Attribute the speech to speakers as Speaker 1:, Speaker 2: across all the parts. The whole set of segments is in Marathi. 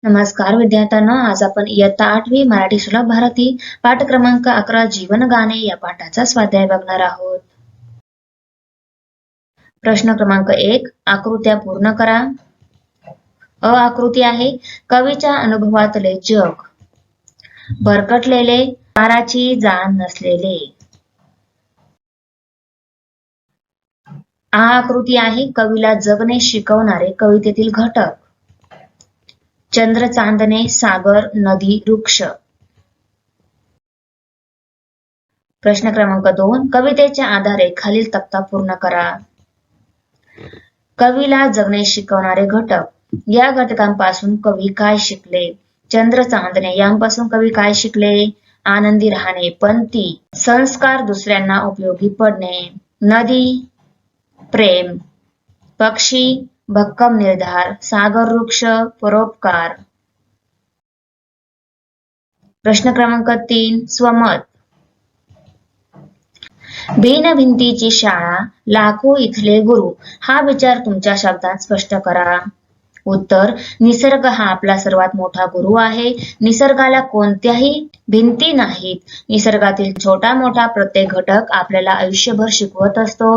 Speaker 1: नमस्कार विद्यार्थ्यांनो, आज आपण इयत्ता 8वी मराठी सुलभ भारती पाठ क्रमांक 11 जीवन गाणे या पाठाचा स्वाध्याय बघणार आहोत. प्रश्न क्रमांक 1, आकृत्या पूर्ण करा. अ आकृती आहे कवीच्या अनुभवातले जग, भरकटलेले, ताराची जाण नसलेले. आ आकृती आहे कवीला जगणे शिकवणारे कवितेतील घटक, चंद्र, चांदणे, सागर, नदी, वृक्ष. प्रश्न क्रमांक 2, कवितेच्या आधारे खालील तक्ता पूर्ण करा. कवीला जगणे शिकवणारे घटक. या घटकांपासून कवी काय शिकले? चंद्र, चांदणे यांपासून कवी काय शिकले? आनंदी राहणे, पंथी, संस्कार, दुसऱ्यांना उपयोगी पडणे. नदी, प्रेम, पक्षी, भक्कम निर्धार, सागर, वृक्ष, परोपकार. प्रश्न क्रमांक 3, स्वमत. भिन्न भिंतीची शाळा, लाखो इथले गुरु हा विचार तुमच्या शब्दात स्पष्ट करा. उत्तर, निसर्ग हा आपला सर्वात मोठा गुरु आहे. निसर्गाला कोणत्याही भिंती नाहीत. निसर्गातील छोटा मोठा प्रत्येक घटक आपल्याला आयुष्यभर शिकवत असतो.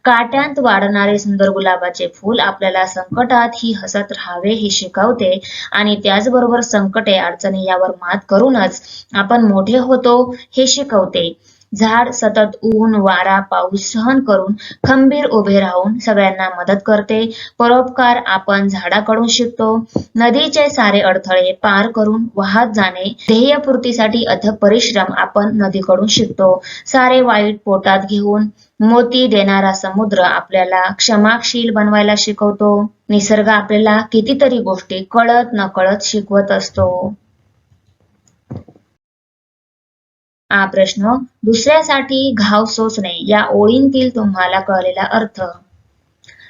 Speaker 1: काट्यांत वाढणारे सुंदर गुलाबाचे फूल आपल्याला संकटात ही हसत राहावे हे शिकवते आणि त्याचबरोबर संकटे, अडचणी यावर मात करूनच आपण मोठे होतो हे शिकवते. झाड सतत ऊन, वारा, पाऊस सहन करून खंबीर उभे राहून सगळ्यांना मदत करते. परोपकार आपण झाडाकडून शिकतो. नदीचे सारे अडथळे पार करून वाहत जाणे, ध्येयपूर्तीसाठी अथक परिश्रम आपण नदीकडून शिकतो. सारे वाईट पोटात घेऊन मोती देणारा समुद्र आपल्याला क्षमाशील बनवायला शिकवतो. निसर्ग आपल्याला कितीतरी गोष्टी कळत नकळत शिकवत असतो. हा प्रश्न, दुसऱ्यासाठी घाव सोसणे या ओळींतील तुम्हाला कळलेला अर्थ.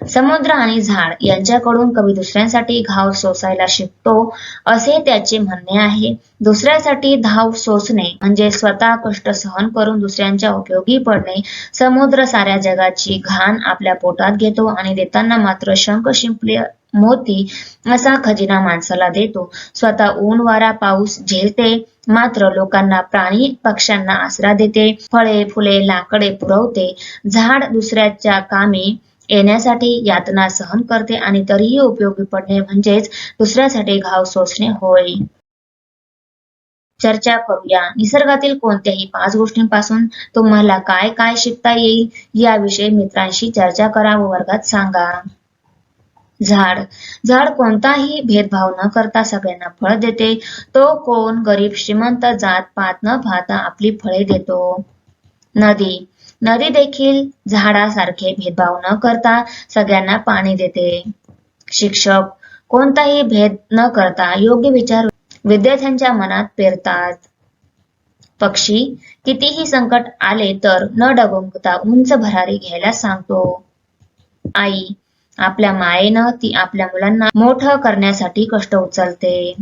Speaker 1: समुद्र आणि झाड यांच्याकडून कवी दुसऱ्यांसाठी घाव सोसायला शिकतो असे त्याचे म्हणणे आहे. दुसऱ्यासाठी घाव सोसणे म्हणजे स्वतः कष्ट सहन करून दुसऱ्यांच्या उपयोगी पडणे. समुद्र साऱ्या जगाची घाण आपल्या पोटात घेतो आणि देताना मात्र शंख, शिंपले, मोती असा खजिना माणसाला देतो. स्वतः ऊन, वारा, पाऊस झेलते, मात्र लोकांना, प्राणी पक्ष्यांना आसरा देते. फळे, फुले, लाकडे पुरवते. झाड दुसऱ्याच्या कामी येण्यासाठी यातना सहन करते आणि तरीही उपयोगी पडणे म्हणजेच दुसऱ्यासाठी घाव सोसणे होय. चर्चा करूया. निसर्गातील कोणत्याही 5 गोष्टींपासून तुम्हाला काय काय शिकता येईल याविषयी मित्रांशी चर्चा करा व वर्गात सांगा. झाड. झाड कोणताही भेदभाव न करता सगळ्यांना फळ देते. तो कोण गरीब श्रीमंत जात पात न पाहता आपली फळे देतो. नदी. नदी देखील झाडासारखे भेदभाव न करता सगळ्यांना पाणी देते. शिक्षक. कोणताही भेद न करता योग्य विचार विद्यार्थ्यांच्या मनात पेरतात. पक्षी. कितीही संकट आले तर न डगमगता उंच भरारी घ्यायला सांगतो. आई. आपल्या मायेनं ती आपल्या मुलांना मोठं करण्यासाठी कष्ट उचलते.